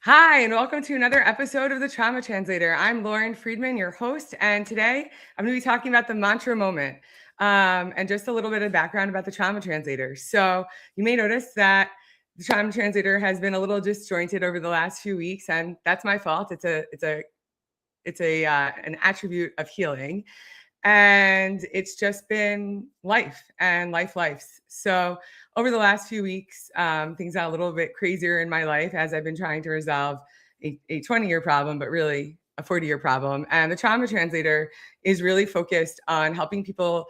Hi, and welcome to another episode of the Trauma Translator. I'm Lauren Friedman, your host, and today I'm going to be talking about the mantra moment and just a little bit of background about the Trauma Translator. So you may notice that the Trauma Translator has been a little disjointed over the last few weeks, and that's my fault. It's an attribute of healing, and it's just been life and lives. So over the last few weeks, things got a little bit crazier in my life as I've been trying to resolve a 20-year problem, but really a 40-year problem. And the Trauma Translator is really focused on helping people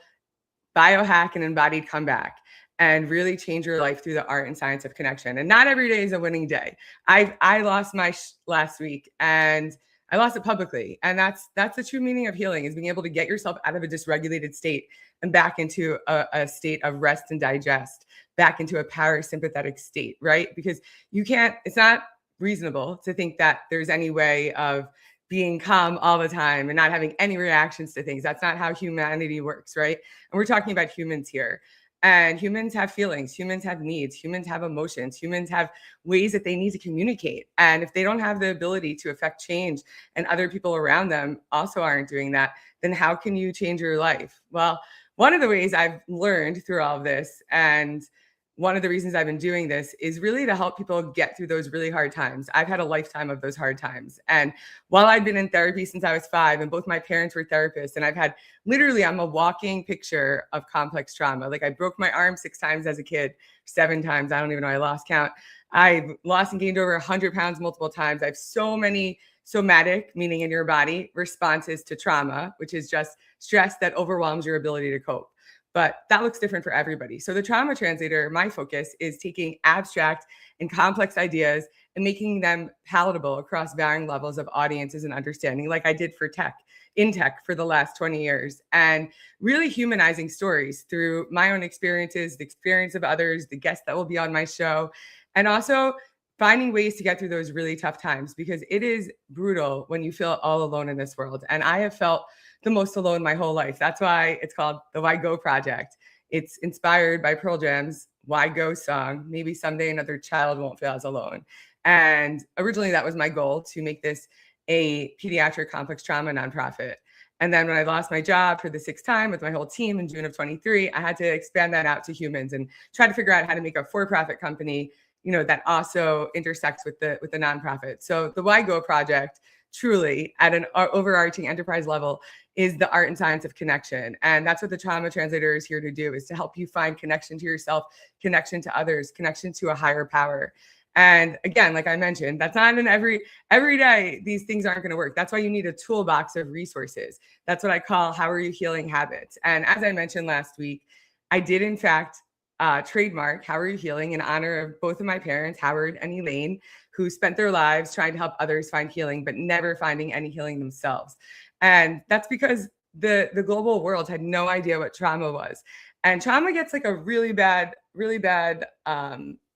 biohack and embodied comeback and really change your life through the art and science of connection. And not every day is a winning day. I lost my last week, and I lost it publicly. And that's the true meaning of healing, is being able to get yourself out of a dysregulated state and back into a state of rest and digest, back into a parasympathetic state, right? Because it's not reasonable to think that there's any way of being calm all the time and not having any reactions to things. That's not how humanity works, right? And we're talking about humans here. And humans have feelings, humans have needs, humans have emotions, humans have ways that they need to communicate. And if they don't have the ability to affect change and other people around them also aren't doing that, then how can you change your life? Well, one of the ways I've learned through all of this, and one of the reasons I've been doing this, is really to help people get through those really hard times. I've had a lifetime of those hard times. And while I've been in therapy since I was 5, and both my parents were therapists, and I'm a walking picture of complex trauma. Like, I broke my arm 6 times as a kid, 7 times. I don't even know. I lost count. I've lost and gained over 100 pounds multiple times. I have so many somatic, meaning in your body, responses to trauma, which is just stress that overwhelms your ability to cope. But that looks different for everybody. So the Trauma Translator, my focus is taking abstract and complex ideas and making them palatable across varying levels of audiences and understanding, like I did in tech for the last 20 years, and really humanizing stories through my own experiences, the experience of others, the guests that will be on my show, and also finding ways to get through those really tough times, because it is brutal when you feel all alone in this world. And I have felt the most alone my whole life. That's why it's called the Why Go Project. It's inspired by Pearl Jam's Why Go song. Maybe someday another child won't feel as alone. And originally that was my goal, to make this a pediatric complex trauma nonprofit. And then when I lost my job for the 6th time with my whole team in June of 23, I had to expand that out to humans and try to figure out how to make a for-profit company, that also intersects with the nonprofit. So the Why Go Project, truly at an overarching enterprise level, is the art and science of connection. And that's what the Trauma Translator is here to do, is to help you find connection to yourself, connection to others, connection to a higher power. And again, like I mentioned, that's not in every day. These things aren't going to work. That's why you need a toolbox of resources. That's what I call How Are You Healing Habits. And as I mentioned last week, I did in fact trademark How Are You Healing in honor of both of my parents, Howard and Elaine, who spent their lives trying to help others find healing, but never finding any healing themselves. And that's because the global world had no idea what trauma was. And trauma gets like a really bad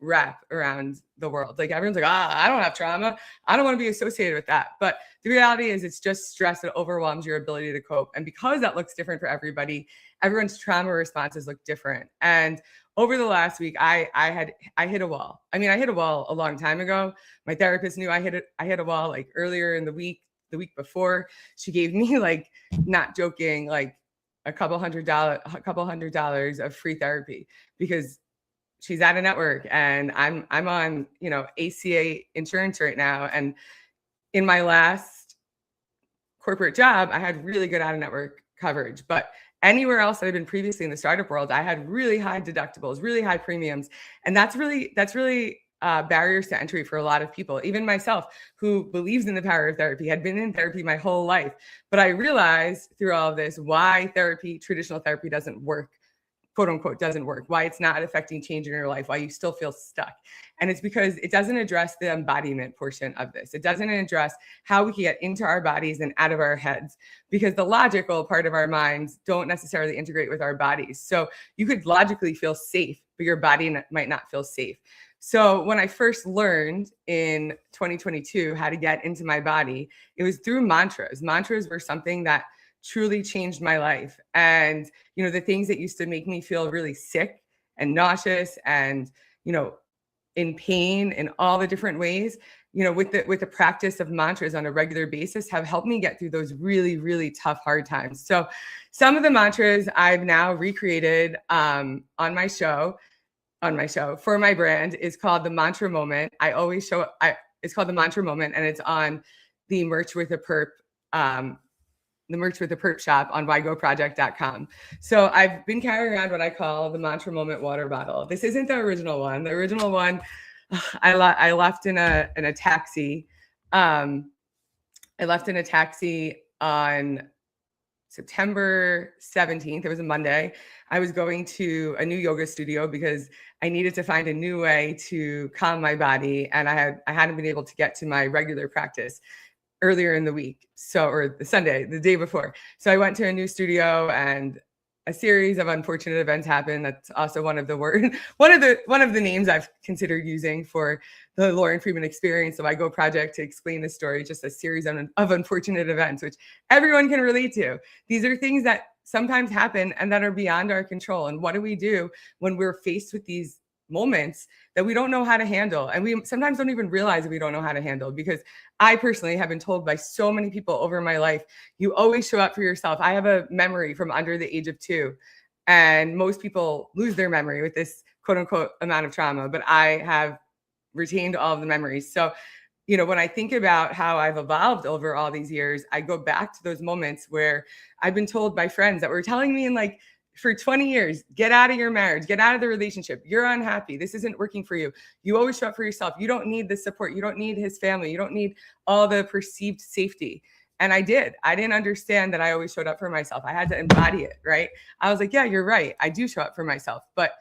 rap around the world. Like, everyone's like, I don't have trauma. I don't want to be associated with that. But the reality is, it's just stress that overwhelms your ability to cope. And because that looks different for everybody, everyone's trauma responses look different. And over the last week, I hit a wall. I mean, I hit a wall a long time ago. My therapist knew I hit a wall like earlier in the week before. She gave me, like, not joking, like a couple hundred dollars of free therapy, because she's at a network and I'm on, ACA insurance right now. And in my last corporate job, I had really good out of network coverage, but anywhere else that I've been previously in the startup world, I had really high deductibles, really high premiums. And that's really barriers to entry for a lot of people, even myself, who believes in the power of therapy, had been in therapy my whole life. But I realized through all of this why traditional therapy doesn't work, quote unquote, doesn't work, why it's not affecting change in your life, why you still feel stuck. And it's because it doesn't address the embodiment portion of this. It doesn't address how we can get into our bodies and out of our heads, because the logical part of our minds don't necessarily integrate with our bodies. So you could logically feel safe, but your body might not feel safe. So when I first learned in 2022 how to get into my body, it was through mantras. Mantras were something that truly changed my life. And, the things that used to make me feel really sick and nauseous and, in pain in all the different ways, with the practice of mantras on a regular basis have helped me get through those really, really tough, hard times. So some of the mantras I've now recreated on my show for my brand is called the Mantra Moment. It's called the Mantra Moment, and it's on the Merch with a Perp shop on ygoproject.com. So I've been carrying around what I call the Mantra Moment water bottle. This isn't the original one. The original one I left in a taxi. I left in a taxi on September 17th. It was a Monday. I was going to a new yoga studio because I needed to find a new way to calm my body, and I hadn't been able to get to my regular practice earlier in the week, or the Sunday, the day before. So I went to a new studio, and a series of unfortunate events happened. That's also one of the names I've considered using for the Lauren Friedman experience. So I Go Project, to explain the story, just a series of unfortunate events, which everyone can relate to. These are things that sometimes happen and that are beyond our control. And what do we do when we're faced with these moments that we don't know how to handle? And we sometimes don't even realize that we don't know how to handle, because I personally have been told by so many people over my life, you always show up for yourself. I have a memory from under the age of 2, and most people lose their memory with this quote unquote amount of trauma, but I have retained all of the memories. So, when I think about how I've evolved over all these years, I go back to those moments where I've been told by friends that were telling me for 20 years, get out of your marriage, get out of the relationship. You're unhappy. This isn't working for you. You always show up for yourself. You don't need the support. You don't need his family. You don't need all the perceived safety. And I didn't understand that I always showed up for myself. I had to embody it, right? I was like, yeah, you're right. I do show up for myself, but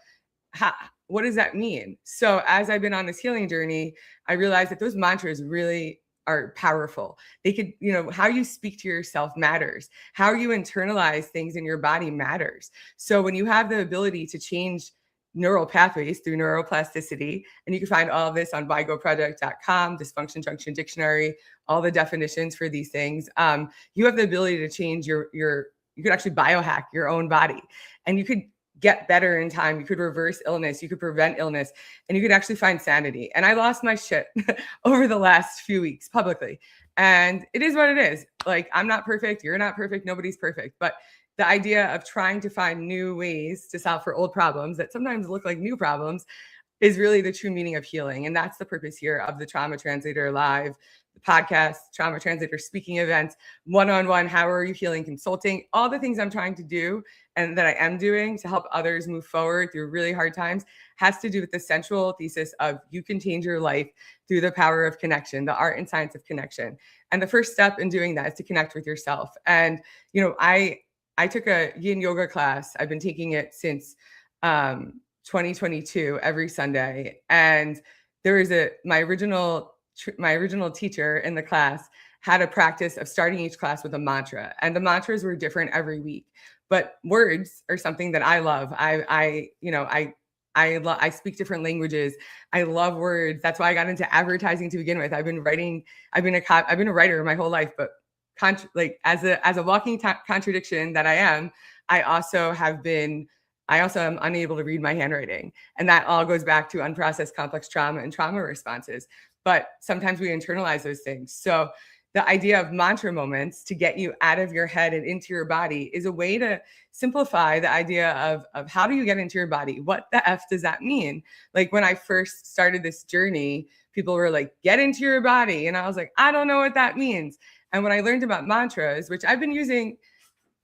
what does that mean? So as I've been on this healing journey, I realized that those mantras really are powerful. They could, how you speak to yourself matters. How you internalize things in your body matters. So when you have the ability to change neural pathways through neuroplasticity, and you can find all of this on bygoproject.com, dysfunction junction dictionary, all the definitions for these things. You have the ability to change you could actually biohack your own body, and you could get better in time. You could reverse illness. You could prevent illness, and you could actually find sanity. And I lost my shit over the last few weeks publicly. And it is what it is. I'm not perfect. You're not perfect. Nobody's perfect. But the idea of trying to find new ways to solve for old problems that sometimes look like new problems is really the true meaning of healing. And that's the purpose here of the Trauma Translator Live, the podcast, Trauma Translator speaking events, one-on-one, how are you healing consulting, all the things I'm trying to do and that I am doing to help others move forward through really hard times has to do with the central thesis of you can change your life through the power of connection, the art and science of connection. And the first step in doing that is to connect with yourself. And, I took a yin yoga class. I've been taking it since 2022 every Sunday. And there was my original teacher in the class had a practice of starting each class with a mantra, and the mantras were different every week. But words are something that I love. I speak different languages. I love words. That's why I got into advertising to begin with. I've been a writer my whole life, but as a walking contradiction that I am, I also am unable to read my handwriting. And that all goes back to unprocessed complex trauma and trauma responses. But sometimes we internalize those things. So the idea of mantra moments to get you out of your head and into your body is a way to simplify the idea of how do you get into your body? What the F does that mean? When I first started this journey, people were like, get into your body. And I was like, I don't know what that means. And when I learned about mantras, which I've been using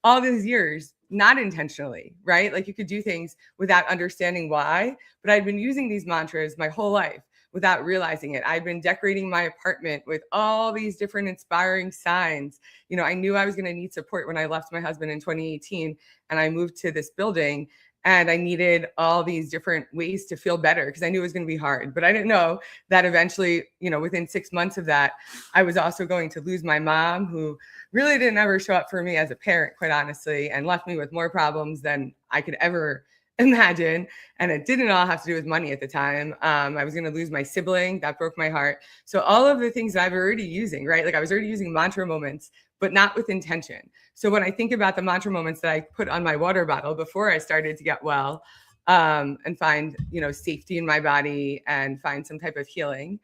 all these years, not intentionally, right? You could do things without understanding why, but I'd been using these mantras my whole life without realizing it. I'd been decorating my apartment with all these different inspiring signs. I knew I was going to need support when I left my husband in 2018 and I moved to this building, and I needed all these different ways to feel better because I knew it was going to be hard. But I didn't know that eventually, within 6 months of that, I was also going to lose my mom, who really didn't ever show up for me as a parent, quite honestly, and left me with more problems than I could ever imagine. And it didn't all have to do with money at the time. I was going to lose my sibling. That broke my heart. So all of the things that I've already using, right? I was already using mantra moments, but not with intention. So when I think about the mantra moments that I put on my water bottle before I started to get well, and find, safety in my body and find some type of healing,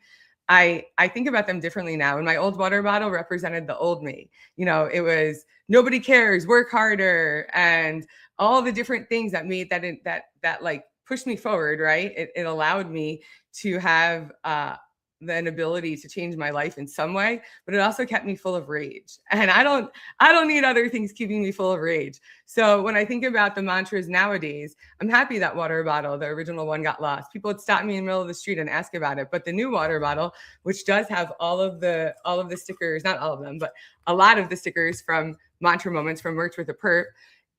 I think about them differently now. And my old water bottle represented the old me. It was nobody cares, work harder, and all the different things that made that like pushed me forward, right? It allowed me to have an ability to change my life in some way, but it also kept me full of rage. And I don't need other things keeping me full of rage. So when I think about the mantras nowadays, I'm happy that water bottle, the original one, got lost. People would stop me in the middle of the street and ask about it. But the new water bottle, which does have all of the stickers, not all of them, but a lot of the stickers from Mantra Moments from Merch with a Perp,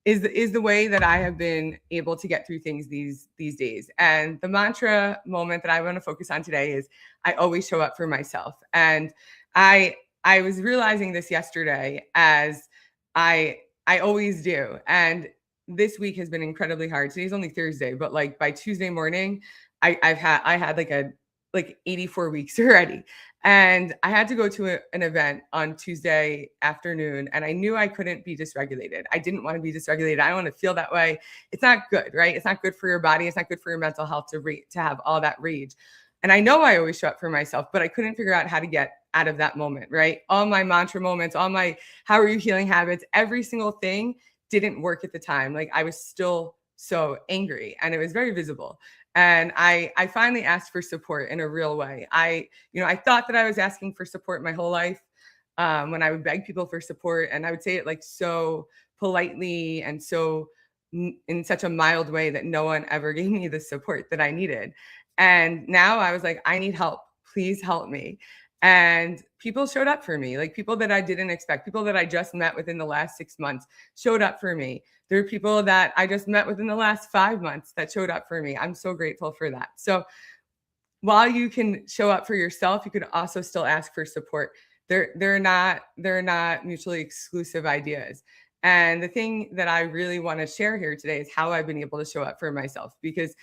is the way that I have been able to get through things these days. And the mantra moment that I want to focus on today is I always show up for myself. And I was realizing this yesterday, as I always do. And this week has been incredibly hard. Today's only Thursday, but like by Tuesday morning, I had like 84 weeks already. And I had to go to an event on Tuesday afternoon, and I knew I couldn't be dysregulated. I didn't want to be dysregulated. I don't want to feel that way. It's not good, right? It's not good for your body. It's not good for your mental health to have all that rage. And I know I always show up for myself, but I couldn't figure out how to get out of that moment, right? All my mantra moments, all my how are you healing habits, every single thing didn't work at the time. Like I was still so angry, and it was very visible. And I finally asked for support in a real way. I thought that I was asking for support my whole life, when I would beg people for support, and I would say it like so politely and so in such a mild way that no one ever gave me the support that I needed. And now I was like, I need help. Please help me. And people showed up for me, like people that I didn't expect, people that I just met within the last 6 months showed up for me. There are people that I just met within the last 5 months that showed up for me. I'm so grateful for that. So while you can show up for yourself, you could also still ask for support. They're not mutually exclusive ideas. And the thing that I really want to share here today is how I've been able to show up for myself, because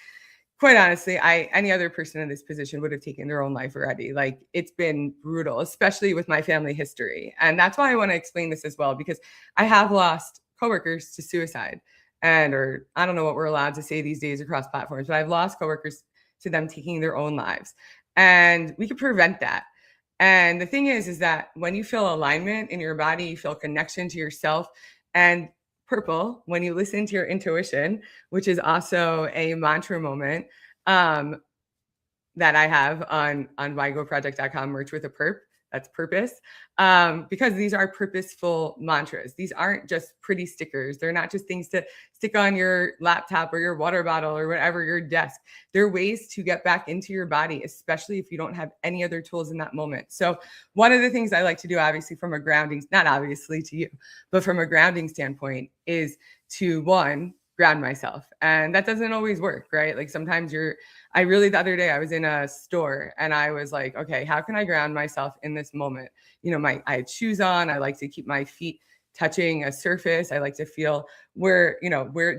quite honestly, any other person in this position would have taken their own life already. Like it's been brutal, especially with my family history. And that's why I want to explain this as well, because I have lost coworkers to suicide, or I don't know what we're allowed to say these days across platforms, but I've lost coworkers to them taking their own lives. And we could prevent that. And the thing is that when you feel alignment in your body, you feel connection to yourself. And purple, when you listen to your intuition, which is also a mantra moment that I have on YGoProject.com, Merch with a Perp. That's purpose, because these are purposeful mantras. These aren't just pretty stickers. They're not just things to stick on your laptop or your water bottle or whatever, your desk. They're ways to get back into your body, especially if you don't have any other tools in that moment. So one of the things I like to do, obviously from a grounding, not obviously to you, but from a grounding standpoint, is to ground myself. And that doesn't always work, right? Like sometimes the other day I was in a store and I was like, okay, how can I ground myself in this moment? I had shoes on. I like to keep my feet touching a surface. I like to feel where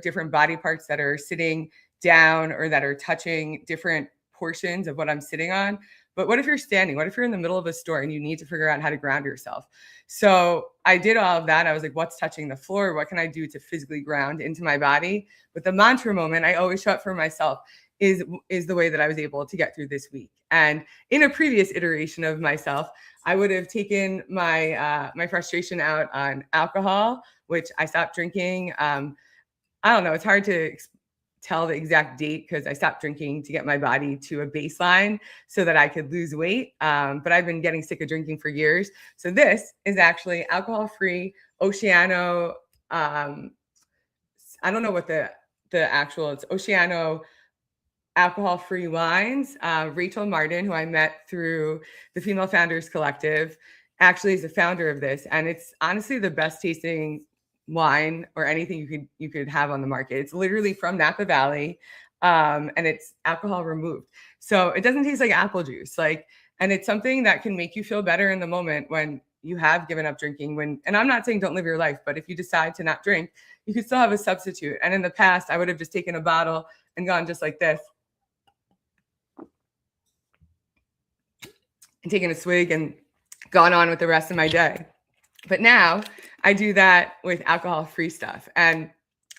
different body parts that are sitting down or that are touching different portions of what I'm sitting on. But what if you're standing? What if you're in the middle of a store and you need to figure out how to ground yourself? So I did all of that. I was like, what's touching the floor? What can I do to physically ground into my body? But the mantra moment, I always show up for myself, is the way that I was able to get through this week. And in a previous iteration of myself, I would have taken my my frustration out on alcohol, which I stopped drinking. I don't know. It's hard to tell the exact date because I stopped drinking to get my body to a baseline so that I could lose weight. But I've been getting sick of drinking for years. So this is actually alcohol-free Oceano. I don't know what the actual, it's Oceano alcohol-free wines. Rachel Martin, who I met through the Female Founders Collective, actually is the founder of this. And it's honestly the best tasting wine or anything you could have on the market. It's literally from Napa Valley, and it's alcohol removed. So it doesn't taste like apple juice. And it's something that can make you feel better in the moment when you have given up drinking. And I'm not saying don't live your life, but if you decide to not drink, you could still have a substitute. And in the past, I would have just taken a bottle and gone just like this and taken a swig and gone on with the rest of my day. But now I do that with alcohol-free stuff. And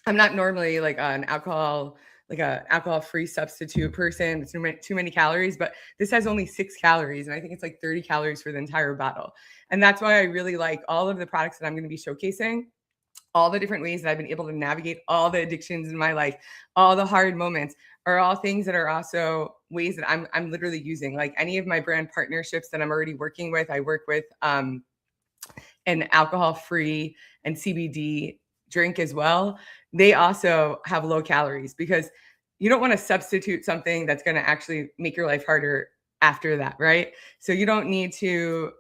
I'm not normally like an alcohol like a alcohol-free substitute person. It's too many calories, but this has only 6 calories. And I think it's like 30 calories for the entire bottle. And that's why I really like all of the products that I'm going to be showcasing, all the different ways that I've been able to navigate all the addictions in my life, all the hard moments are all things that are also ways that I'm literally using. Like any of my brand partnerships that I'm already working with, I work with an alcohol-free and CBD drink as well. They also have low calories because you don't want to substitute something that's going to actually make your life harder after that, right? So you don't need to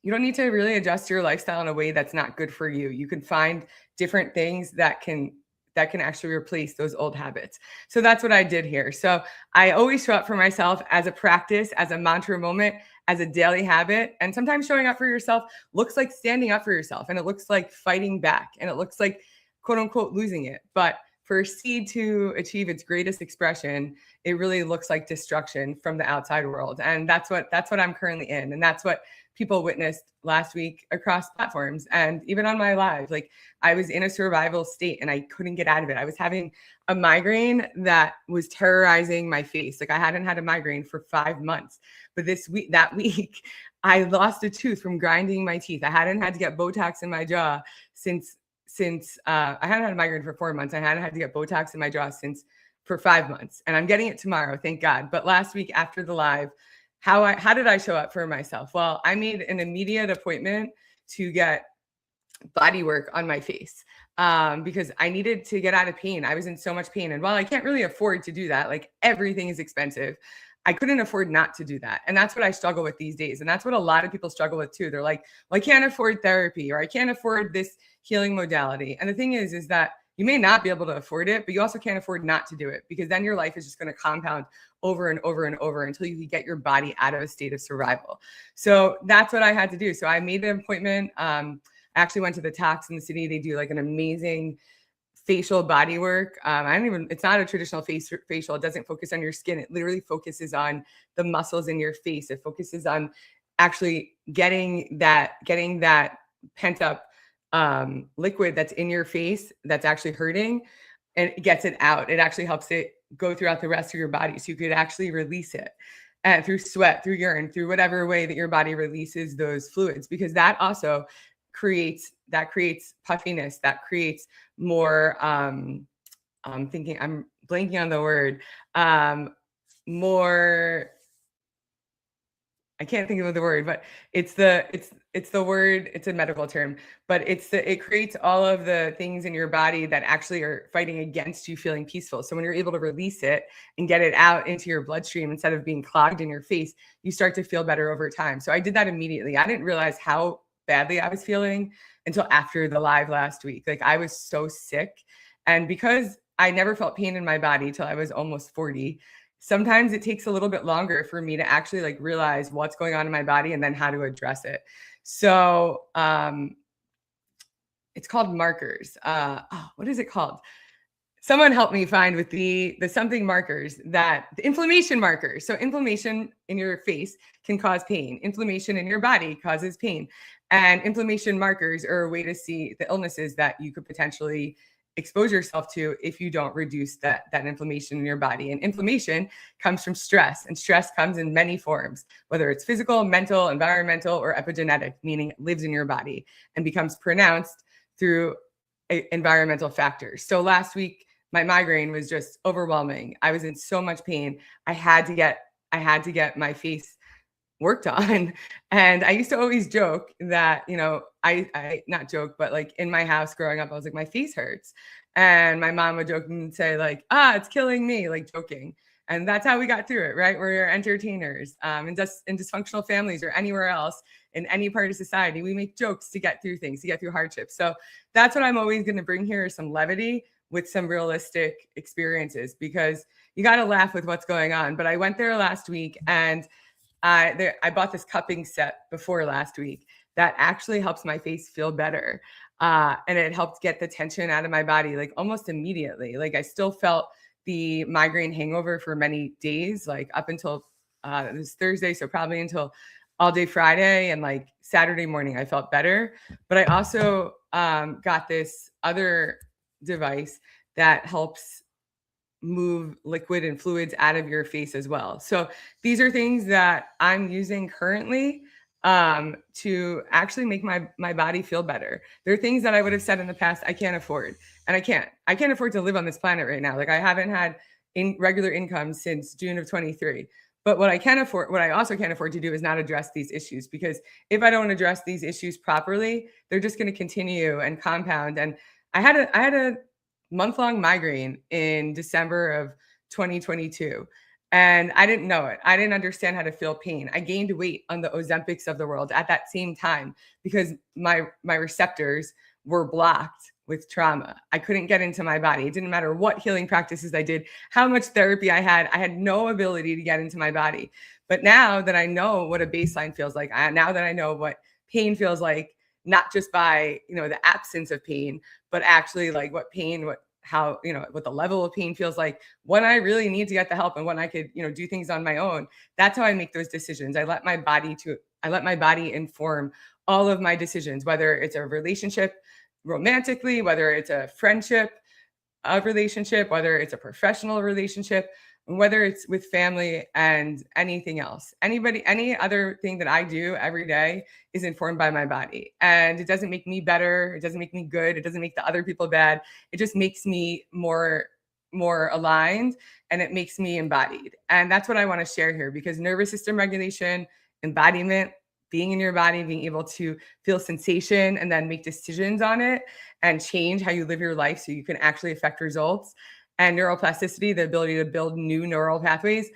really adjust your lifestyle in a way that's not good for you. You can find different things that can actually replace those old habits. So that's what I did here. So I always show up for myself as a practice, as a mantra moment, as a daily habit. And sometimes showing up for yourself looks like standing up for yourself, and it looks like fighting back, and it looks like quote unquote losing it. But for a seed to achieve its greatest expression, it really looks like destruction from the outside world. And that's what I'm currently in. And that's what people witnessed last week across platforms and even on my live. Like I was in a survival state and I couldn't get out of it. I was having a migraine that was terrorizing my face. Like I hadn't had a migraine for 5 months, but that week, I lost a tooth from grinding my teeth. I hadn't had to get Botox in my jaw since I hadn't had a migraine for 4 months. I hadn't had to get Botox in my jaw for 5 months, and I'm getting it tomorrow, thank God. But last week after the live, how did I show up for myself? Well, I made an immediate appointment to get body work on my face because I needed to get out of pain. I was in so much pain. And while I can't really afford to do that, like everything is expensive, I couldn't afford not to do that. And that's what I struggle with these days. And that's what a lot of people struggle with too. They're like, well, I can't afford therapy, or I can't afford this healing modality. And the thing is that you may not be able to afford it, but you also can't afford not to do it, because then your life is just going to compound over and over and over until you get your body out of a state of survival. So that's what I had to do. So I made an appointment. I actually went to the Tox in the city. They do like an amazing facial body work. It's not a traditional facial. It doesn't focus on your skin. It literally focuses on the muscles in your face. It focuses on actually getting that pent up liquid that's in your face that's actually hurting, and it gets it out. It actually helps it go throughout the rest of your body, so you could actually release it through sweat, through urine, through whatever way that your body releases those fluids, because that also creates puffiness, that creates more I'm blanking on the word, more, I can't think of the word, but it's the word, it's a medical term, but it creates all of the things in your body that actually are fighting against you feeling peaceful. So when you're able to release it and get it out into your bloodstream instead of being clogged in your face, you start to feel better over time. So I did that immediately. I didn't realize how badly I was feeling until after the live last week. Like I was so sick. And because I never felt pain in my body till I was almost 40, sometimes it takes a little bit longer for me to actually like realize what's going on in my body and then how to address it. So it's called markers. What is it called? Someone helped me find with the something markers, the inflammation markers. So inflammation in your face can cause pain. Inflammation in your body causes pain. And inflammation markers are a way to see the illnesses that you could potentially expose yourself to if you don't reduce that inflammation in your body. And inflammation comes from stress, and stress comes in many forms, whether it's physical, mental, environmental, or epigenetic, meaning it lives in your body and becomes pronounced through environmental factors. So last week, my migraine was just overwhelming. I was in so much pain. I had to get my face worked on. And I used to always joke that, I not joke, but like in my house growing up, I was like, my face hurts. And my mom would joke and say like, it's killing me, like joking. And that's how we got through it, right? We're entertainers. In dysfunctional families or anywhere else in any part of society, we make jokes to get through things, to get through hardships. So that's what I'm always going to bring here, is some levity with some realistic experiences, because you got to laugh with what's going on. But I went there last week, and I bought this cupping set before last week that actually helps my face feel better. And it helped get the tension out of my body, like almost immediately. Like I still felt the migraine hangover for many days, like up until it was Thursday. So probably until all day Friday, and like Saturday morning, I felt better. But I also got this other device that helps move liquid and fluids out of your face as well. So these are things that I'm using currently to actually make my body feel better. There are things that I would have said in the past I can't afford, and I can't afford to live on this planet right now. Like I haven't had regular income since June of 23. But what I also can't afford to do is not address these issues, because if I don't address these issues properly, they're just going to continue and compound. And I had a month-long migraine in December of 2022. And I didn't know it. I didn't understand how to feel pain. I gained weight on the Ozempics of the world at that same time because my receptors were blocked with trauma. I couldn't get into my body. It didn't matter what healing practices I did, how much therapy I had no ability to get into my body. But now that I know what a baseline feels like, now that I know what pain feels like, not just by, the absence of pain, but actually like what the level of pain feels like, when I really need to get the help and when I could, do things on my own. That's how I make those decisions. I let my body inform all of my decisions, whether it's a relationship romantically, whether it's a friendship, a relationship, whether it's a professional relationship, whether it's with family and anything else. Any other thing that I do every day is informed by my body. And it doesn't make me better. It doesn't make me good. It doesn't make the other people bad. It just makes me more aligned, and it makes me embodied. And that's what I want to share here, because nervous system regulation, embodiment, being in your body, being able to feel sensation and then make decisions on it and change how you live your life so you can actually affect results, and neuroplasticity, the ability to build new neural pathways,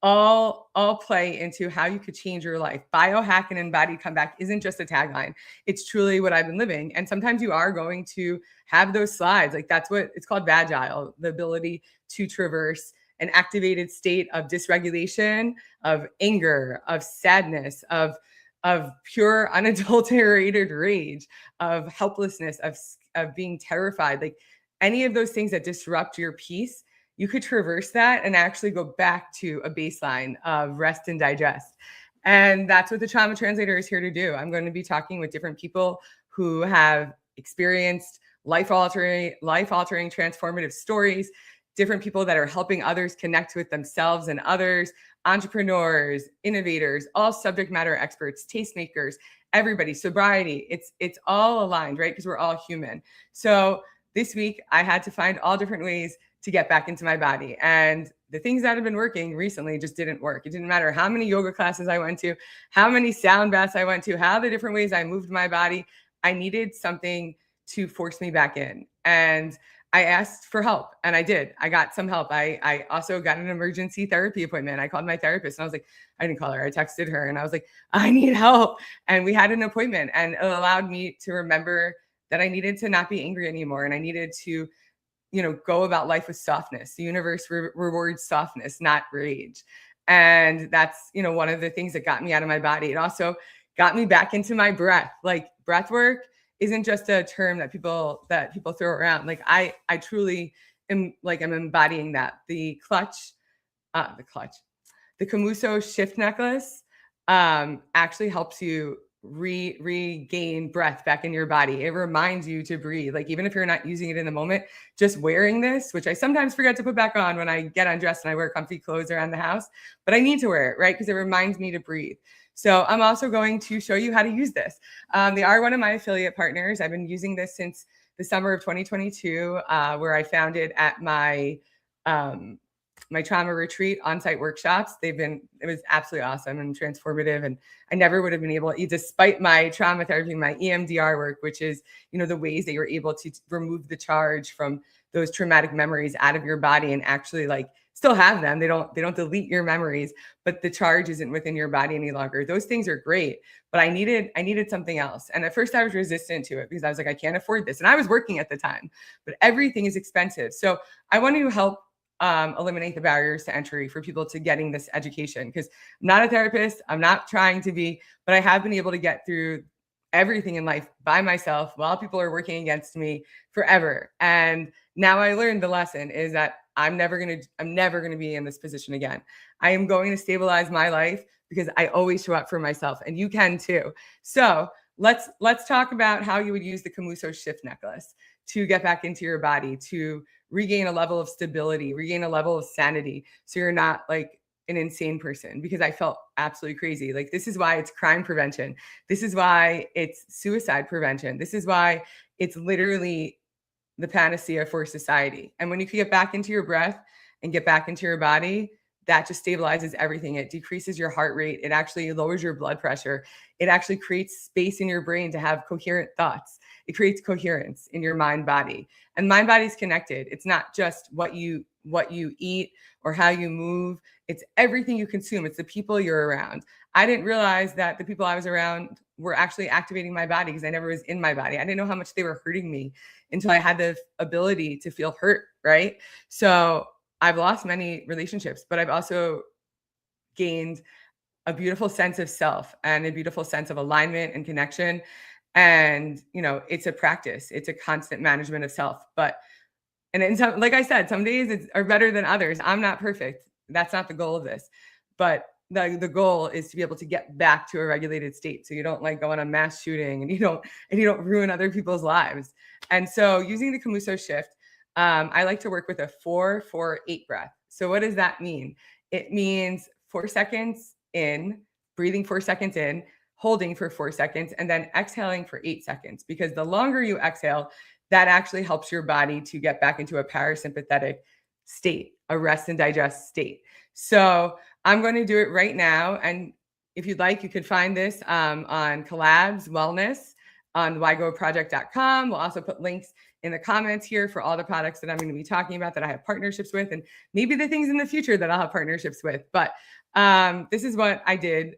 all play into how you could change your life. Biohack and Embodied Comeback isn't just a tagline. It's truly what I've been living. And sometimes you are going to have those slides. Like that's what it's called, vagile, the ability to traverse an activated state of dysregulation, of anger, of sadness, of pure unadulterated rage, of helplessness, of being terrified. Like any of those things that disrupt your peace, you could traverse that and actually go back to a baseline of rest and digest. And that's what the Trauma Translator is here to do. I'm going to be talking with different people who have experienced life-altering, transformative stories, different people that are helping others connect with themselves and others, entrepreneurs, innovators, all subject matter experts, tastemakers, everybody, sobriety. It's all aligned, right? Because we're all human. So this week, I had to find all different ways to get back into my body. And the things that have been working recently just didn't work. It didn't matter how many yoga classes I went to, how many sound baths I went to, how the different ways I moved my body. I needed something to force me back in. And I asked for help, and I did. I got some help. I also got an emergency therapy appointment. I called my therapist, and I was like, I didn't call her. I texted her, and I was like, I need help. And we had an appointment, and it allowed me to remember that I needed to not be angry anymore. And I needed to, go about life with softness. The universe rewards softness, not rage. And that's, one of the things that got me out of my body. It also got me back into my breath. Like breath work isn't just a term that people throw around. Like I truly am I'm embodying that. The Camuso shift necklace actually helps you regain breath back in your body. It reminds you to breathe. Like even if you're not using it in the moment, just wearing this, which I sometimes forget to put back on when I get undressed and I wear comfy clothes around the house, but I need to wear it, right? Because it reminds me to breathe. So I'm also going to show you how to use this. They are one of my affiliate partners. I've been using this since the summer of 2022, where I found it at my trauma retreat on-site workshops. It was absolutely awesome and transformative. And I never would have been able to, despite my trauma therapy, my EMDR work, which is, the ways that you're able to remove the charge from those traumatic memories out of your body and actually still have them. They don't delete your memories, but the charge isn't within your body any longer. Those things are great, but I needed something else. And at first I was resistant to it because I was like, I can't afford this. And I was working at the time, but everything is expensive. So I want to help eliminate the barriers to entry for people to getting this education, because I'm not a therapist. I'm not trying to be, but I have been able to get through everything in life by myself while people are working against me forever. And now I learned the lesson is that I'm never going to be in this position again. I am going to stabilize my life because I always show up for myself, and you can too. So let's talk about how you would use the Camuso shift necklace to get back into your body, to regain a level of stability, regain a level of sanity. So you're not like an insane person, because I felt absolutely crazy. Like, this is why it's crime prevention. This is why it's suicide prevention. This is why it's literally the panacea for society. And when you can get back into your breath and get back into your body, that just stabilizes everything. It decreases your heart rate. It actually lowers your blood pressure. It actually creates space in your brain to have coherent thoughts. It creates coherence in your mind body. And mind body is connected. It's not just what you eat or how you move. It's everything you consume. It's the people you're around. I didn't realize that the people I was around were actually activating my body, because I never was in my body. I didn't know how much they were hurting me until I had the ability to feel hurt, right? So I've lost many relationships, but I've also gained a beautiful sense of self and a beautiful sense of alignment and connection. And, it's a practice. It's a constant management of self. And some, like I said, some days are better than others. I'm not perfect. That's not the goal of this. But the goal is to be able to get back to a regulated state, so you don't like go on a mass shooting, and you don't ruin other people's lives. And so, using the Camuso shift, I like to work with a 4-4-8 breath. So what does that mean? It means 4 seconds in, breathing 4 seconds in, holding for 4 seconds, and then exhaling for 8 seconds. Because the longer you exhale, that actually helps your body to get back into a parasympathetic state, a rest and digest state. So I'm going to do it right now. And if you'd like, you could find this on Collabs Wellness on whygoproject.com. We'll also put links in the comments here for all the products that I'm going to be talking about that I have partnerships with, and maybe the things in the future that I'll have partnerships with. But this is what I did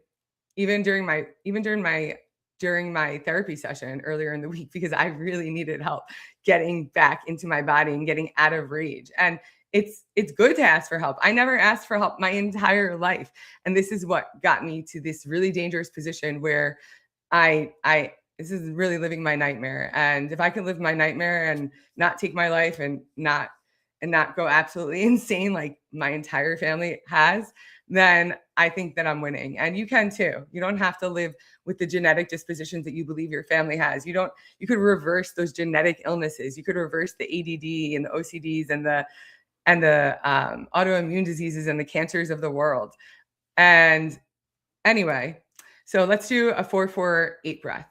even during my therapy session earlier in the week, because I really needed help getting back into my body and getting out of rage. And it's good to ask for help. I never asked for help my entire life. And this is what got me to this really dangerous position where this is really living my nightmare. And if I could live my nightmare and not take my life and not go absolutely insane like my entire family has, then I think that I'm winning. And you can too. You don't have to live with the genetic dispositions that you believe your family has. You could reverse those genetic illnesses. You could reverse the ADD and the OCDs and the autoimmune diseases and the cancers of the world. And anyway, so let's do a 4-4-8 breath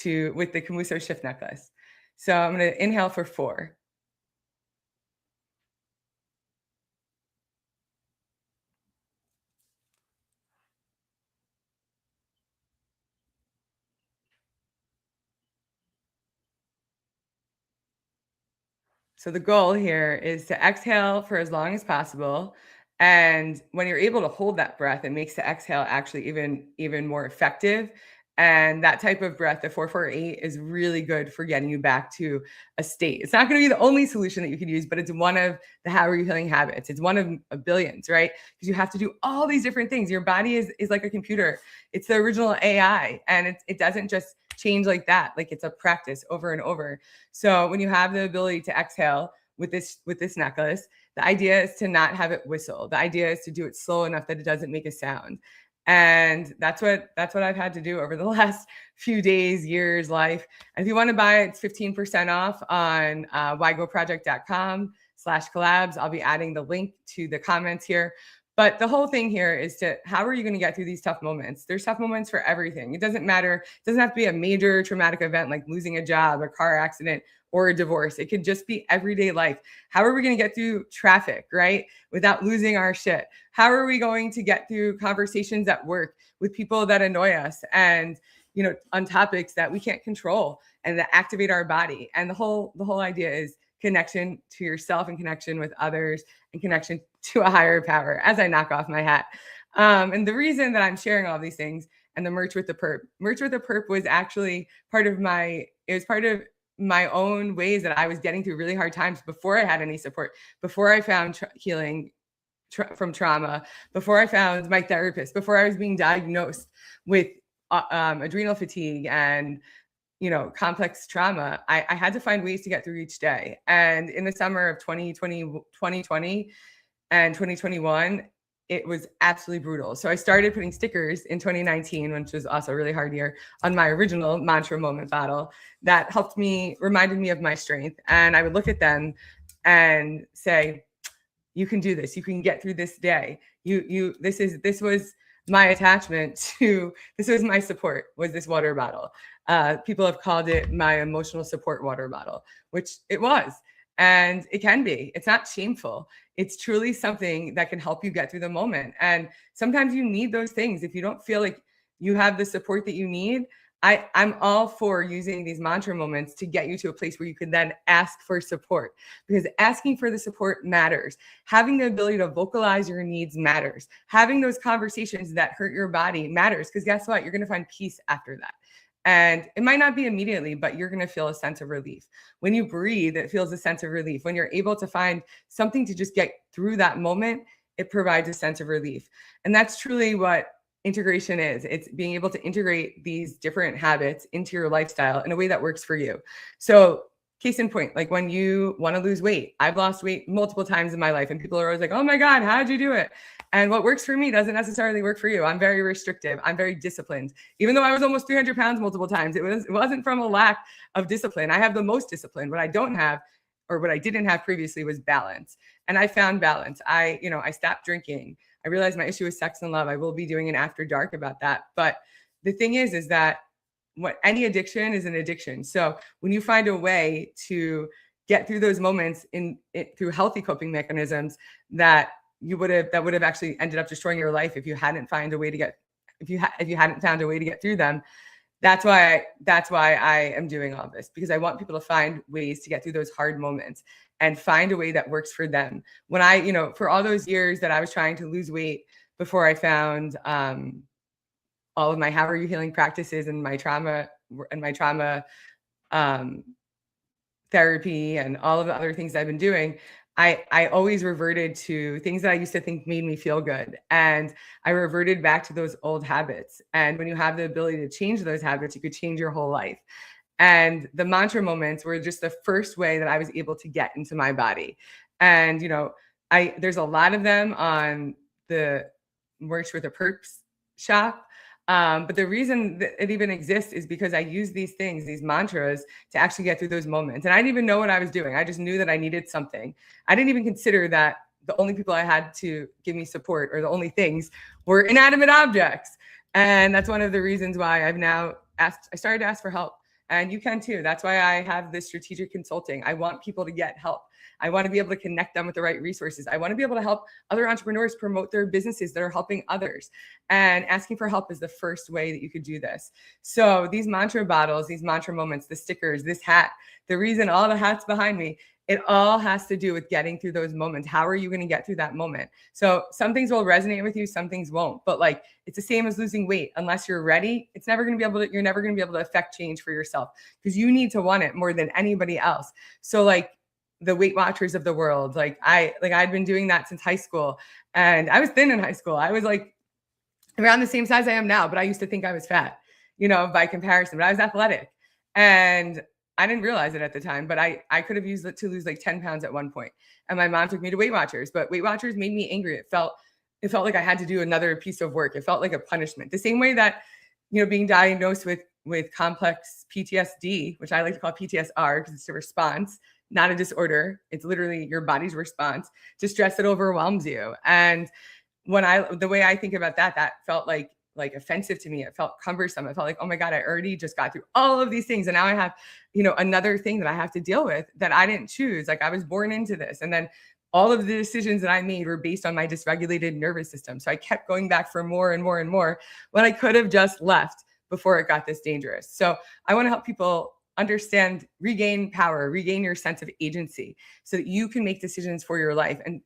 with the Camuso shift necklace. So I'm going to inhale for 4. So the goal here is to exhale for as long as possible. And when you're able to hold that breath, it makes the exhale actually even more effective. And that type of breath, the 4-4-8, is really good for getting you back to a state. It's not going to be the only solution that you can use, but it's one of the How Are You Healing habits. It's one of a billions, right? Because you have to do all these different things. Your body is like a computer. It's the original AI, and it doesn't just change like that. Like, it's a practice over and over. So when you have the ability to exhale with this necklace, the idea is to not have it whistle. The idea is to do it slow enough that it doesn't make a sound. And that's what I've had to do over the last few days, years, life. And if you want to buy it, it's 15% off on whygoproject.com/collabs. I'll be adding the link to the comments here. But the whole thing here is how are you going to get through these tough moments? There's tough moments for everything. It doesn't matter. It doesn't have to be a major traumatic event like losing a job, a car accident, or a divorce. It could just be everyday life. How are we going to get through traffic, right, without losing our shit? How are we going to get through conversations at work with people that annoy us and, on topics that we can't control and that activate our body? And the whole idea is connection to yourself and connection with others and connection to a higher power, as I knock off my hat. And the reason that I'm sharing all these things, and the merch with the perp was actually part of my own ways that I was getting through really hard times before I had any support, before I found healing from trauma, before I found my therapist, before I was being diagnosed with adrenal fatigue and complex trauma. I had to find ways to get through each day. And in the summer of 2020 and 2021, it was absolutely brutal. So I started putting stickers in 2019, which was also a really hard year, on my original Mantra Moment bottle that reminded me of my strength. And I would look at them and say, you can do this. You can get through this day. This was my attachment to, this was my support, was this water bottle. People have called it my emotional support water bottle, which it was. And it can be. It's not shameful. It's truly something that can help you get through the moment. And sometimes you need those things. If you don't feel like you have the support that you need, I'm all for using these mantra moments to get you to a place where you can then ask for support, because asking for the support matters. Having the ability to vocalize your needs matters. Having those conversations that hurt your body matters, because guess what? You're going to find peace after that. And it might not be immediately, but you're going to feel a sense of relief. When you breathe, it feels a sense of relief. When you're able to find something to just get through that moment, it provides a sense of relief. And that's truly what integration is. It's being able to integrate these different habits into your lifestyle in a way that works for you. So case in point, like when you want to lose weight, I've lost weight multiple times in my life, and people are always like, oh my God, how'd you do it? And what works for me doesn't necessarily work for you. I'm very restrictive. I'm very disciplined. Even though I was almost 300 pounds multiple times, it wasn't from a lack of discipline. I have the most discipline. What I don't have, or what I didn't have previously, was balance. And I found balance. I stopped drinking. I realized my issue was sex and love. I will be doing an after dark about that. But the thing is that any addiction is an addiction. So when you find a way to get through those moments through healthy coping mechanisms that would have actually ended up destroying your life if you hadn't found a way to get through them. That's why I am doing all this, because I want people to find ways to get through those hard moments and find a way that works for them. When for all those years that I was trying to lose weight before I found all of my How Are You Healing practices and my trauma therapy and all of the other things I've been doing, I always reverted to things that I used to think made me feel good. And I reverted back to those old habits. And when you have the ability to change those habits, you could change your whole life. And the mantra moments were just the first way that I was able to get into my body. And, there's a lot of them on the Merch with a Perps shop. But the reason that it even exists is because I use these things, these mantras, to actually get through those moments. And I didn't even know what I was doing. I just knew that I needed something. I didn't even consider that the only people I had to give me support, or the only things, were inanimate objects. And that's one of the reasons why I started to ask for help. And you can too. That's why I have this strategic consulting. I want people to get help. I want to be able to connect them with the right resources. I want to be able to help other entrepreneurs promote their businesses that are helping others. And asking for help is the first way that you could do this. So these mantra bottles, these mantra moments, the stickers, this hat, the reason all the hats behind me, it all has to do with getting through those moments. How are you going to get through that moment? So some things will resonate with you, some things won't. But it's the same as losing weight. Unless you're ready, you're never going to be able to affect change for yourself, because you need to want it more than anybody else. So the Weight Watchers of the world, I'd been doing that since high school, and I was thin in high school. I was around the same size I am now, but I used to think I was fat, by comparison, but I was athletic. And I didn't realize it at the time, but I could have used it to lose 10 pounds at one point. And my mom took me to Weight Watchers, but Weight Watchers made me angry. It felt like I had to do another piece of work. It felt like a punishment. The same way that, being diagnosed with complex PTSD, which I like to call PTSR because it's a response, not a disorder. It's literally your body's response to stress that overwhelms you. And the way I think about that felt like offensive to me. It felt cumbersome. I felt like, oh my God, I already just got through all of these things. And now I have, another thing that I have to deal with that I didn't choose. I was born into this. And then all of the decisions that I made were based on my dysregulated nervous system. So I kept going back for more and more and more when I could have just left before it got this dangerous. So I want to help people understand, regain power, regain your sense of agency so that you can make decisions for your life. And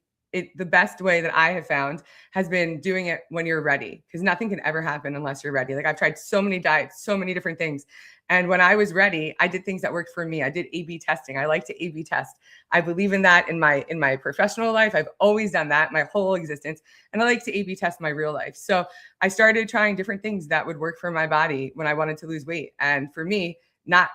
the best way that I have found has been doing it when you're ready, because nothing can ever happen unless you're ready. I've tried so many diets, so many different things. And when I was ready, I did things that worked for me. I did A/B testing. I like to A/B test. I believe in that in my professional life. I've always done that my whole existence. And I like to A/B test my real life. So I started trying different things that would work for my body when I wanted to lose weight. And for me, not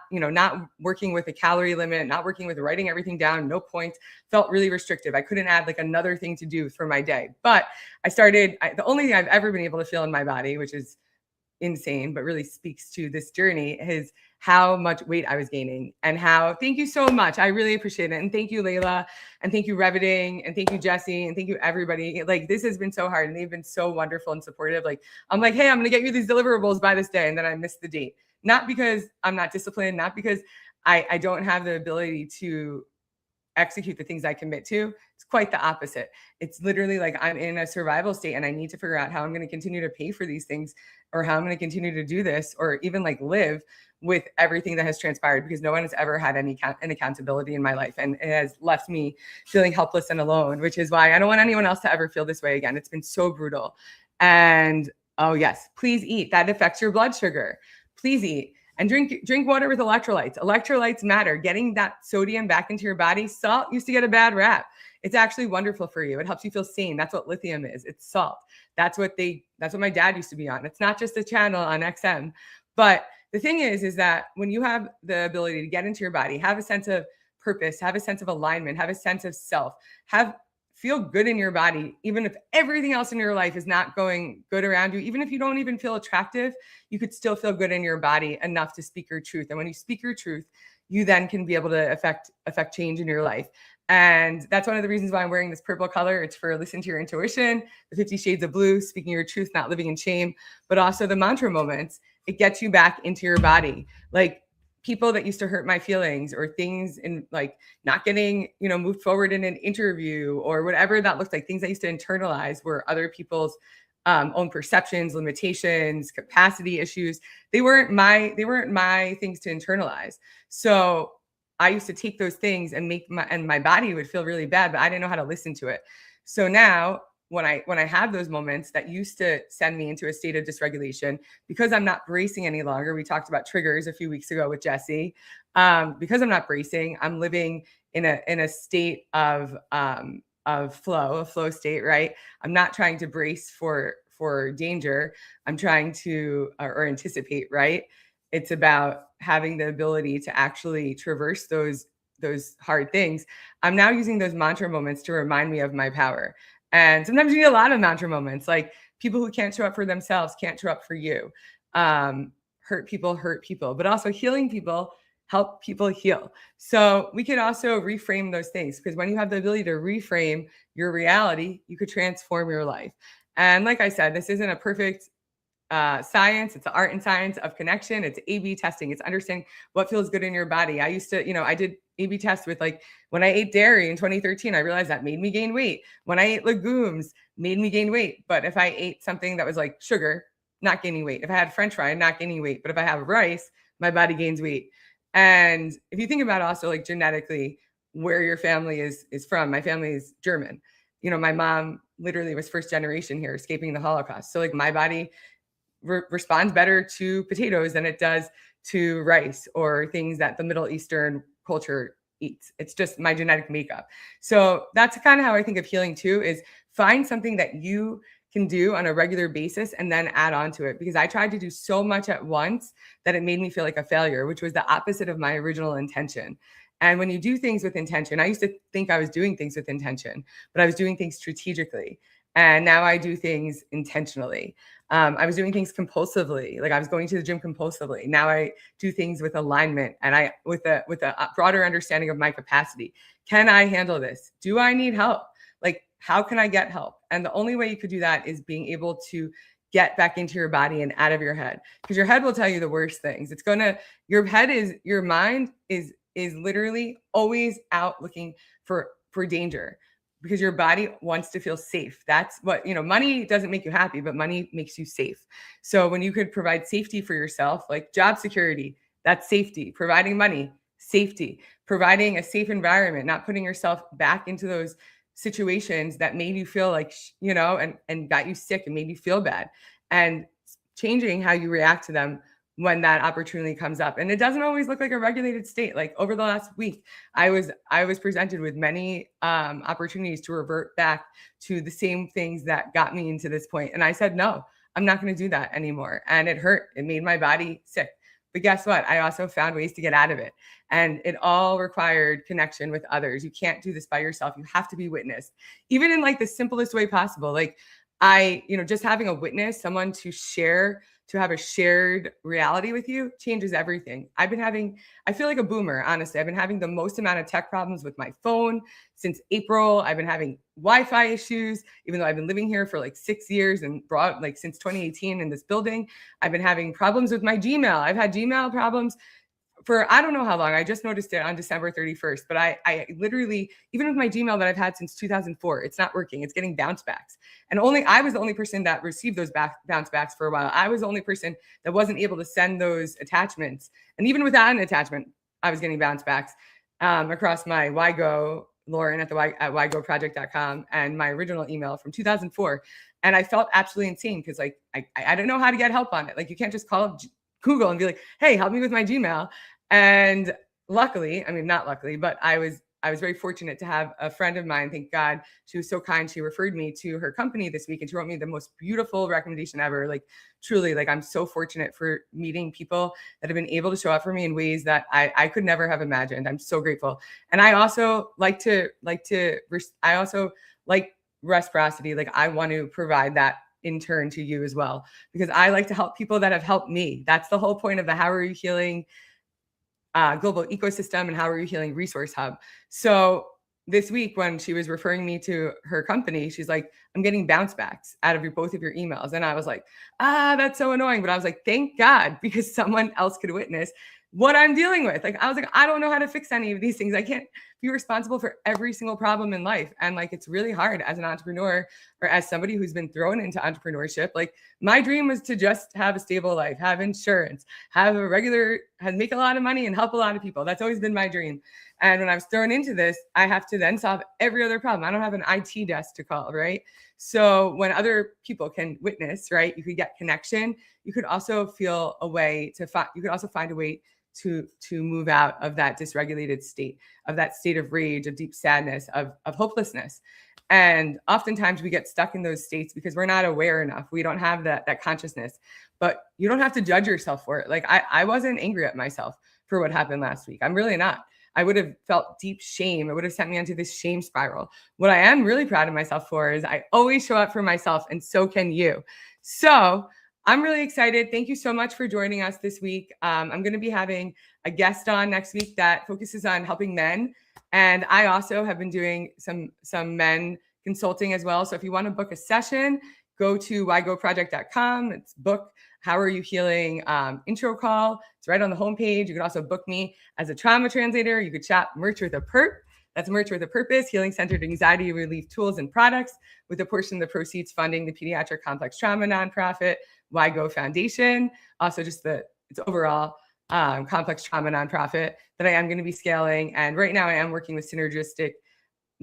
working with a calorie limit, not working with writing everything down, no points, felt really restrictive. I couldn't add another thing to do for my day. But the only thing I've ever been able to feel in my body, which is insane, but really speaks to this journey, is how much weight I was gaining and how, thank you so much. I really appreciate it. And thank you, Layla. And thank you, Reviting. And thank you, Jesse. And thank you, everybody. Like, this has been so hard and they've been so wonderful and supportive. Like, I'm like, hey, I'm going to get you these deliverables by this day. And then I missed the date. Not because I'm not disciplined, not because I don't have the ability to execute the things I commit to. It's quite the opposite. It's literally like I'm in a survival state and I need to figure out how I'm going to continue to pay for these things or how I'm going to continue to do this or even like live with everything that has transpired, because no one has ever had any accountability in my life. And it has left me feeling helpless and alone, which is why I don't want anyone else to ever feel this way again. It's been so brutal. And oh yes, please eat. That affects your blood sugar. Please eat. And drink water with electrolytes. Electrolytes matter. Getting that sodium back into your body. Salt used to get a bad rap. It's actually wonderful for you. It helps you feel sane. That's what lithium is. It's salt. That's what my dad used to be on. It's not just a channel on XM. But the thing is that when you have the ability to get into your body, have a sense of purpose, have a sense of alignment, have a sense of self, feel good in your body, even if everything else in your life is not going good around you, even if you don't even feel attractive, you could still feel good in your body enough to speak your truth. And when you speak your truth, you then can be able to affect change in your life. And that's one of the reasons why I'm wearing this purple color. It's for listen to your intuition, the 50 shades of blue, speaking your truth, not living in shame, but also the mantra moments. It gets you back into your body. Like, people that used to hurt my feelings or things in like not getting, moved forward in an interview or whatever that looked like, things I used to internalize were other people's own perceptions, limitations, capacity issues. They weren't my things to internalize. So I used to take those things and my body would feel really bad, but I didn't know how to listen to it. So now when I have those moments that used to send me into a state of dysregulation, because I'm not bracing any longer. We talked about triggers a few weeks ago with Jesse. Because I'm not bracing, I'm living in a state of flow state, right? I'm not trying to brace for danger. I'm trying to or anticipate, right? It's about having the ability to actually traverse those hard things. I'm now using those mantra moments to remind me of my power. And sometimes you need a lot of mantra moments, like people who can't show up for themselves can't show up for you. Hurt people, but also healing people help people heal. So we could also reframe those things, because when you have the ability to reframe your reality, you could transform your life. And like I said, this isn't a perfect science. It's the art and science of connection. It's A/B testing. It's understanding what feels good in your body. I used to, I did A/B tests with, like, when I ate dairy in 2013, I realized that made me gain weight. When I ate legumes, made me gain weight. But if I ate something that was like sugar, not gaining weight. If I had French fry, not gaining weight. But if I have rice, my body gains weight. And if you think about also like genetically where your family is from, my family is German. My mom literally was first generation here, escaping the Holocaust. So like my body responds better to potatoes than it does to rice or things that the Middle Eastern culture eats. It's just my genetic makeup. So that's kind of how I think of healing too, is find something that you can do on a regular basis and then add on to it. Because I tried to do so much at once that it made me feel like a failure, which was the opposite of my original intention. And when you do things with intention, I used to think I was doing things with intention, but I was doing things strategically. And now I do things intentionally. I was doing things compulsively, like I was going to the gym compulsively. Now I do things with alignment and with a broader understanding of my capacity. Can I handle this? Do I need help? Like, how can I get help? And the only way you could do that is being able to get back into your body and out of your head, because your head will tell you the worst things. Your mind is literally always out looking for danger, because your body wants to feel safe. That's what, money doesn't make you happy, but money makes you safe. So when you could provide safety for yourself, like job security, that's safety. Providing money, safety. Providing a safe environment, not putting yourself back into those situations that made you feel like, and got you sick and made you feel bad, and changing how you react to them when that opportunity comes up. And it doesn't always look like a regulated state. Like over the last week, I was presented with many opportunities to revert back to the same things that got me into this point. And I said, no, I'm not going to do that anymore. And it hurt. It made my body sick. But guess what? I also found ways to get out of it. And it all required connection with others. You can't do this by yourself. You have to be witnessed, even in like the simplest way possible. Like just having a witness, someone to share to have a shared reality with you changes everything. I feel like a boomer, honestly. I've been having the most amount of tech problems with my phone since April. I've been having Wi-Fi issues, even though I've been living here for like 6 years and since 2018 in this building. I've been having problems with my Gmail. I've had Gmail problems for I don't know how long. I just noticed it on December 31st, but I literally, even with my Gmail that I've had since 2004, it's not working. It's getting bounce backs. And I was the only person that received those bounce backs for a while. I was the only person that wasn't able to send those attachments. And even without an attachment, I was getting bounce backs across my YGO, Lauren at YGOproject.com, and my original email from 2004. And I felt absolutely insane because I didn't know how to get help on it. Like, you can't just call up Google and be like, hey, help me with my Gmail. And luckily, not luckily, but I was very fortunate to have a friend of mine. Thank God, she was so kind. She referred me to her company this week, and she wrote me the most beautiful recommendation ever. Like, truly, like, I'm so fortunate for meeting people that have been able to show up for me in ways that I could never have imagined. I'm so grateful. And I also like reciprocity. Like, I want to provide that in turn to you as well, because I like to help people that have helped me. That's the whole point of the How Are You Healing global ecosystem and How Are You Healing resource hub. So this week, when she was referring me to her company, she's like, I'm getting bounce backs out of both of your emails. And I was like, that's so annoying. But I was like, thank God, because someone else could witness what I'm dealing with. Like, I was like, I don't know how to fix any of these things. I can't be responsible for every single problem in life. And like, it's really hard as an entrepreneur or as somebody who's been thrown into entrepreneurship. Like, my dream was to just have a stable life, have insurance, make a lot of money and help a lot of people. That's always been my dream. And when I was thrown into this, I have to then solve every other problem. I don't have an IT desk to call, right? So when other people can witness, right, you could get connection. You could also find a way to move out of that dysregulated state, of that state of rage, of deep sadness, of hopelessness. And oftentimes we get stuck in those states because we're not aware enough. We don't have that consciousness. But you don't have to judge yourself for it. Like, I wasn't angry at myself for what happened last week. I'm really not. I would have felt deep shame. It would have sent me into this shame spiral. What I am really proud of myself for is I always show up for myself, and so can you. So I'm really excited. Thank you so much for joining us this week. I'm going to be having a guest on next week that focuses on helping men. And I also have been doing some men consulting as well. So if you want to book a session, go to ygoproject.com. It's book How Are You Healing intro call. It's right on the homepage. You can also book me as a trauma translator. You could shop merch with a perp. That's merch with a purpose, healing-centered anxiety relief tools and products, with a portion of the proceeds funding the pediatric complex trauma nonprofit, YGO Foundation. Also just its overall complex trauma nonprofit that I am going to be scaling. And right now I am working with synergistic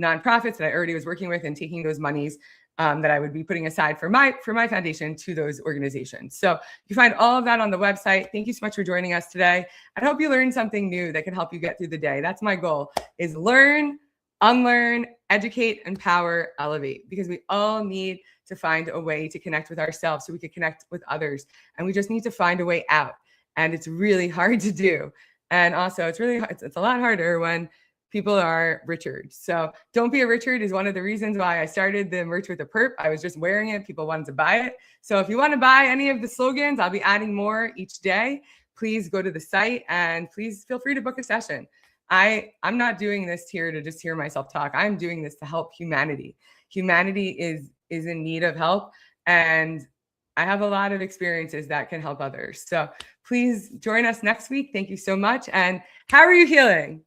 nonprofits that I already was working with and taking those monies that I would be putting aside for my foundation to those organizations. So you find all of that on the website. Thank you so much for joining us today. I hope you learned something new that can help you get through the day. That's my goal, is learn, unlearn, educate, empower, elevate, because we all need to find a way to connect with ourselves so we can connect with others. And we just need to find a way out. And it's really hard to do. And also it's a lot harder when people are Richard. So don't be a Richard is one of the reasons why I started the merch with a perp. I was just wearing it. People wanted to buy it. So if you want to buy any of the slogans, I'll be adding more each day. Please go to the site and please feel free to book a session. I'm not doing this here to just hear myself talk. I'm doing this to help humanity. Humanity is in need of help. And I have a lot of experiences that can help others. So please join us next week. Thank you so much. And how are you healing?